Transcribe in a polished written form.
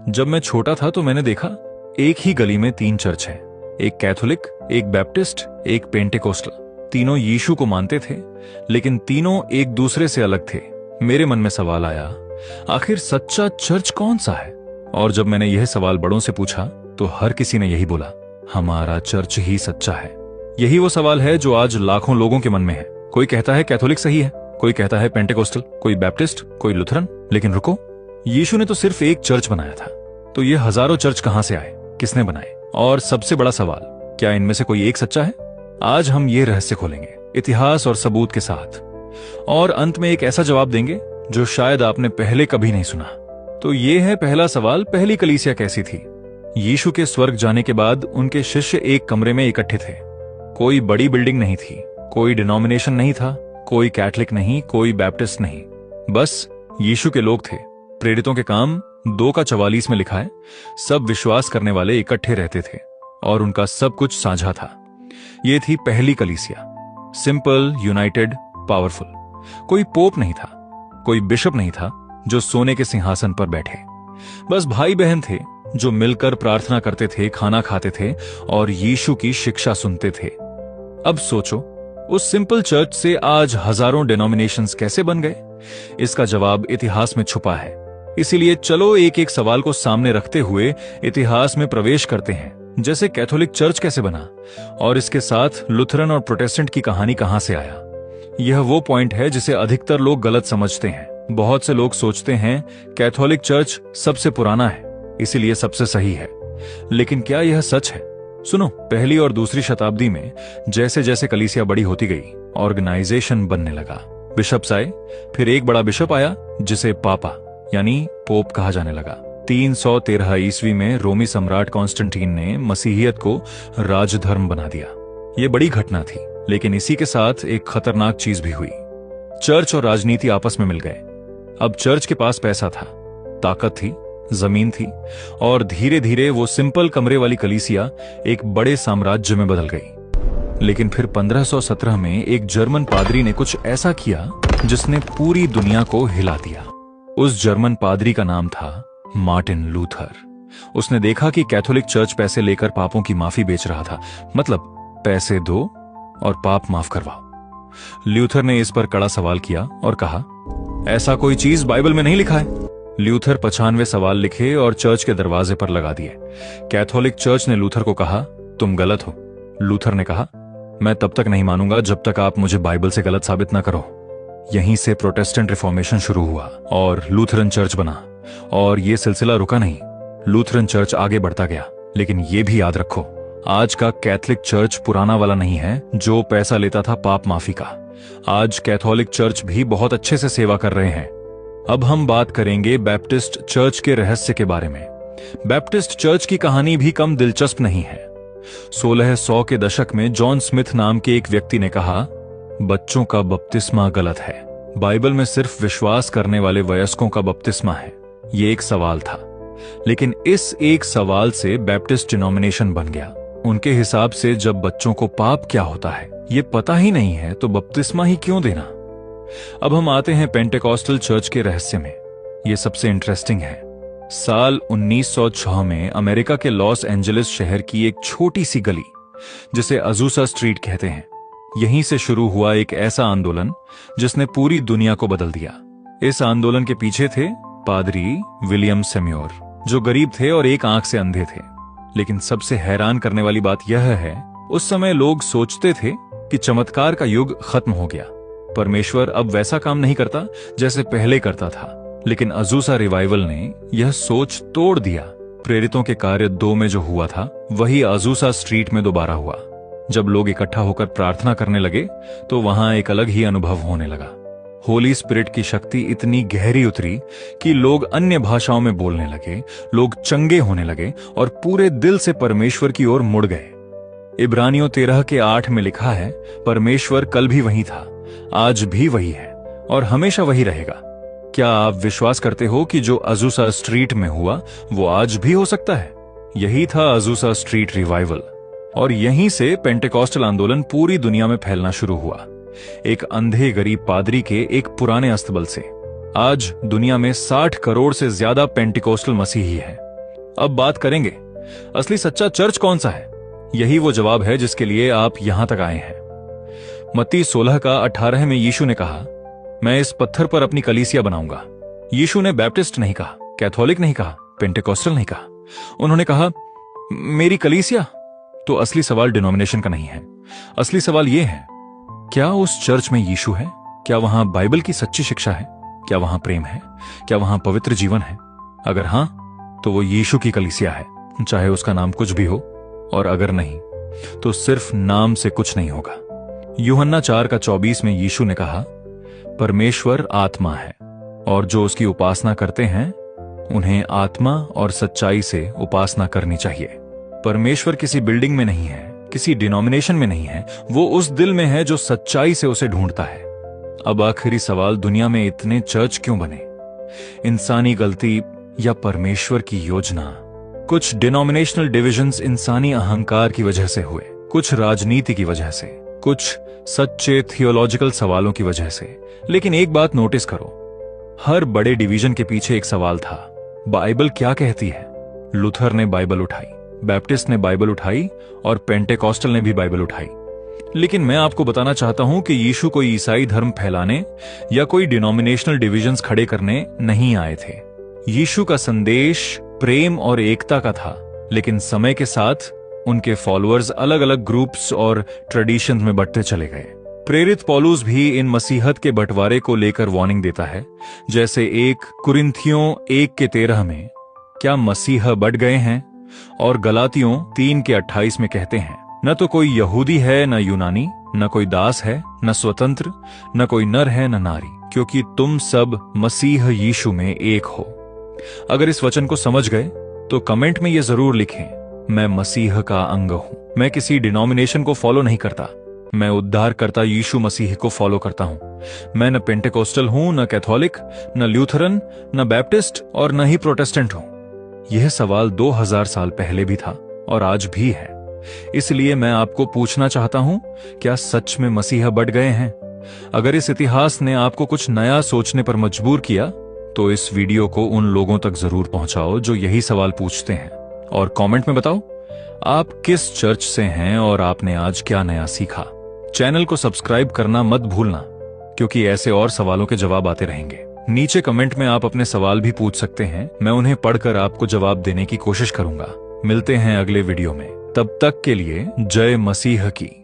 जब मैं छोटा था तो मैंने देखा एक ही गली में 3 चर्च हैं, एक कैथोलिक, एक बैप्टिस्ट, एक पेंटेकोस्टल। तीनों यीशु को मानते थे, लेकिन तीनों एक दूसरे से अलग थे। मेरे मन में सवाल आया, आखिर सच्चा चर्च कौन सा है? और जब मैंने यह सवाल बड़ों से पूछा तो हर किसी ने यही बोला, हमारा चर्च ही सच्चा है। यही वो सवाल है जो आज लाखों लोगों के मन में है। कोई कहता है कैथोलिक सही है, कोई कहता है पेंटेकोस्टल, कोई बैप्टिस्ट, कोई लुथरन। लेकिन रुको, यीशु ने तो सिर्फ एक चर्च बनाया था, तो ये हजारों चर्च कहां से आए, किसने बनाए? और सबसे बड़ा सवाल, क्या इनमें से कोई एक सच्चा है? आज हम ये रहस्य खोलेंगे, इतिहास और सबूत के साथ, और अंत में एक ऐसा जवाब देंगे जो शायद आपने पहले कभी नहीं सुना। तो ये है पहला सवाल, पहली कलीसिया कैसी थी? यीशु के स्वर्ग जाने के बाद उनके शिष्य एक कमरे में इकट्ठे थे। कोई बड़ी बिल्डिंग नहीं थी, कोई डिनोमिनेशन नहीं था, कोई कैथलिक नहीं, कोई बैप्टिस्ट नहीं, बस यीशु के लोग थे। प्रेरितों के काम 2:44 में लिखा है, सब विश्वास करने वाले इकट्ठे रहते थे और उनका सब कुछ साझा था। यह थी पहली कलीसिया, सिंपल, यूनाइटेड, पावरफुल। कोई पोप नहीं था, कोई बिशप नहीं था जो सोने के सिंहासन पर बैठे। बस भाई बहन थे जो मिलकर प्रार्थना करते थे, खाना खाते थे और यीशु की शिक्षा सुनते थे। अब सोचो, उस सिंपल चर्च से आज हजारों डिनोमिनेशंस कैसे बन गए? इसका जवाब इतिहास में छुपा है। इसीलिए चलो एक एक सवाल को सामने रखते हुए इतिहास में प्रवेश करते हैं। जैसे कैथोलिक चर्च कैसे बना, और इसके साथ लुथरन और प्रोटेस्टेंट की कहानी कहां से आया। यह वो पॉइंट है जिसे अधिकतर लोग गलत समझते हैं। बहुत से लोग सोचते हैं कैथोलिक चर्च सबसे पुराना है, इसीलिए सबसे सही है। लेकिन क्या यह सच है? सुनो, पहली और दूसरी शताब्दी में जैसे जैसे कलीसिया बड़ी होती गई, ऑर्गेनाइजेशन बनने लगा। बिशप्स आए, फिर एक बड़ा बिशप आया जिसे पापा यानी पोप कहा जाने लगा। 313 ईस्वी में रोमी सम्राट कॉन्स्टेंटीन ने मसीहियत को राजधर्म बना दिया। यह बड़ी घटना थी, लेकिन इसी के साथ एक खतरनाक चीज भी हुई। चर्च और राजनीति आपस में मिल गए। अब चर्च के पास पैसा था, ताकत थी, जमीन थी, और धीरे धीरे वो सिंपल कमरे वाली कलीसिया एक बड़े साम्राज्य में बदल गई। लेकिन फिर 1517 में एक जर्मन पादरी ने कुछ ऐसा किया जिसने पूरी दुनिया को हिला दिया। उस जर्मन पादरी का नाम था मार्टिन लूथर। उसने देखा कि कैथोलिक चर्च पैसे लेकर पापों की माफी बेच रहा था, मतलब पैसे दो और पाप माफ करवाओ। लूथर ने इस पर कड़ा सवाल किया और कहा, ऐसा कोई चीज बाइबल में नहीं लिखा है। लूथर 95 सवाल लिखे और चर्च के दरवाजे पर लगा दिए। कैथोलिक चर्च ने लूथर को कहा, तुम गलत हो। लूथर ने कहा, मैं तब तक नहीं मानूंगा जब तक आप मुझे बाइबल से गलत साबित ना करो। यहीं से प्रोटेस्टेंट रिफॉर्मेशन शुरू हुआ और लूथरन चर्च बना। और यह सिलसिला रुका नहीं, लूथरन चर्च आगे बढ़ता गया। लेकिन यह भी याद रखो, आज का कैथोलिक चर्च पुराना वाला नहीं है जो पैसा लेता था पाप माफी का। आज कैथोलिक चर्च भी बहुत अच्छे से सेवा कर रहे हैं। अब हम बात करेंगे बैप्टिस्ट चर्च के रहस्य के बारे में। बैप्टिस्ट चर्च की कहानी भी कम दिलचस्प नहीं है। 1600 के दशक में जॉन स्मिथ नाम के एक व्यक्ति ने कहा, बच्चों का बपतिस्मा गलत है, बाइबल में सिर्फ विश्वास करने वाले वयस्कों का बपतिस्मा है। यह एक सवाल था, लेकिन इस एक सवाल से बैप्टिस्ट डिनोमिनेशन बन गया। उनके हिसाब से जब बच्चों को पाप क्या होता है यह पता ही नहीं है, तो बपतिस्मा ही क्यों देना। अब हम आते हैं पेंटेकोस्टल चर्च के रहस्य में। यह सबसे इंटरेस्टिंग है। साल 1906 में अमेरिका के लॉस एंजलिस शहर की एक छोटी सी गली, जिसे अजूसा स्ट्रीट कहते हैं, यहीं से शुरू हुआ एक ऐसा आंदोलन जिसने पूरी दुनिया को बदल दिया। इस आंदोलन के पीछे थे पादरी विलियम सेम्योर, जो गरीब थे और एक आंख से अंधे थे। लेकिन सबसे हैरान करने वाली बात यह है, उस समय लोग सोचते थे कि चमत्कार का युग खत्म हो गया, परमेश्वर अब वैसा काम नहीं करता जैसे पहले करता था। लेकिन अजूसा रिवाइवल ने यह सोच तोड़ दिया। प्रेरितों के कार्य 2 में जो हुआ था वही अजूसा स्ट्रीट में दोबारा हुआ। जब लोग इकट्ठा होकर प्रार्थना करने लगे तो वहां एक अलग ही अनुभव होने लगा। होली स्पिरिट की शक्ति इतनी गहरी उतरी कि लोग अन्य भाषाओं में बोलने लगे, लोग चंगे होने लगे और पूरे दिल से परमेश्वर की ओर मुड़ गए। इब्रानियों 13:8 में लिखा है, परमेश्वर कल भी वही था, आज भी वही है और हमेशा वही रहेगा। क्या आप विश्वास करते हो कि जो अजूसा स्ट्रीट में हुआ वो आज भी हो सकता है? यही था अजूसा स्ट्रीट रिवाइवल, और यहीं से पेंटेकोस्टल आंदोलन पूरी दुनिया में फैलना शुरू हुआ। एक अंधे गरीब पादरी के एक पुराने अस्तबल से। आज दुनिया में 60 करोड़ से ज्यादा पेंटिकोस्टल मसीही है। अब बात करेंगे असली सच्चा चर्च कौन सा है। यही वो जवाब है जिसके लिए आप यहां तक आए हैं। मत्ती 16 का 18 में यीशु ने कहा, मैं इस पत्थर पर अपनी कलीसिया बनाऊंगा। यीशु ने बैप्टिस्ट नहीं कहा, कैथोलिक नहीं कहा, पेंटेकोस्टल नहीं कहा। उन्होंने कहा मेरी कलीसिया। तो असली सवाल डिनोमिनेशन का नहीं है। असली सवाल यह है, क्या उस चर्च में यीशु है? क्या वहां बाइबल की सच्ची शिक्षा है? क्या वहां प्रेम है? क्या वहां पवित्र जीवन है? अगर हां, तो वो यीशु की कलीसिया है, चाहे उसका नाम कुछ भी हो। और अगर नहीं, तो सिर्फ नाम से कुछ नहीं होगा। यूहन्ना 4 का 24 में यीशु ने कहा, परमेश्वर आत्मा है और जो उसकी उपासना करते हैं उन्हें आत्मा और सच्चाई से उपासना करनी चाहिए। परमेश्वर किसी बिल्डिंग में नहीं है, किसी डिनोमिनेशन में नहीं है, वो उस दिल में है जो सच्चाई से उसे ढूंढता है। अब आखिरी सवाल, दुनिया में इतने चर्च क्यों बने? इंसानी गलती या परमेश्वर की योजना? कुछ डिनोमिनेशनल डिविजन्स इंसानी अहंकार की वजह से हुए, कुछ राजनीति की वजह से, कुछ सच्चे थियोलॉजिकल सवालों की वजह से। लेकिन एक बात नोटिस करो, हर बड़े डिवीजन के पीछे एक सवाल था, बाइबल क्या कहती है? लूथर ने बाइबल उठाई, बैप्टिस्ट ने बाइबल उठाई और पेंटेकोस्टल ने भी बाइबल उठाई। लेकिन मैं आपको बताना चाहता हूं कि यीशु कोई ईसाई धर्म फैलाने या कोई डिनोमिनेशनल डिविजन्स खड़े करने नहीं आए थे। यीशु का संदेश प्रेम और एकता का था, लेकिन समय के साथ उनके फॉलोअर्स अलग अलग ग्रुप्स और ट्रेडिशन में बंटते चले गए। प्रेरित पौलुस भी इन मसीहत के बंटवारे को लेकर वार्निंग देता है, जैसे 1 कुरिन्थियों 1 के 13 में, क्या मसीह बढ़ गए हैं? और गलातियों 3 के 28 में कहते हैं, न तो कोई यहूदी है न यूनानी, न कोई दास है न स्वतंत्र, न कोई नर है न नारी, क्योंकि तुम सब मसीह यीशु में एक हो। अगर इस वचन को समझ गए तो कमेंट में यह जरूर लिखें, मैं मसीह का अंग हूं। मैं किसी डिनोमिनेशन को फॉलो नहीं करता, मैं उद्धारकर्ता यीशु मसीह को फॉलो करता हूं। मैं न पेंटेकोस्टल हूं, न कैथोलिक, न ल्यूथरन, न बैप्टिस्ट और न ही प्रोटेस्टेंट हूं। यह सवाल 2000 साल पहले भी था और आज भी है। इसलिए मैं आपको पूछना चाहता हूं, क्या सच में मसीहा बढ़ गए हैं? अगर इस इतिहास ने आपको कुछ नया सोचने पर मजबूर किया, तो इस वीडियो को उन लोगों तक जरूर पहुंचाओ जो यही सवाल पूछते हैं, और कमेंट में बताओ आप किस चर्च से हैं और आपने आज क्या नया सीखा। चैनल को सब्सक्राइब करना मत भूलना, क्योंकि ऐसे और सवालों के जवाब आते रहेंगे। नीचे कमेंट में आप अपने सवाल भी पूछ सकते हैं, मैं उन्हें पढ़कर आपको जवाब देने की कोशिश करूंगा। मिलते हैं अगले वीडियो में, तब तक के लिए जय मसीह की।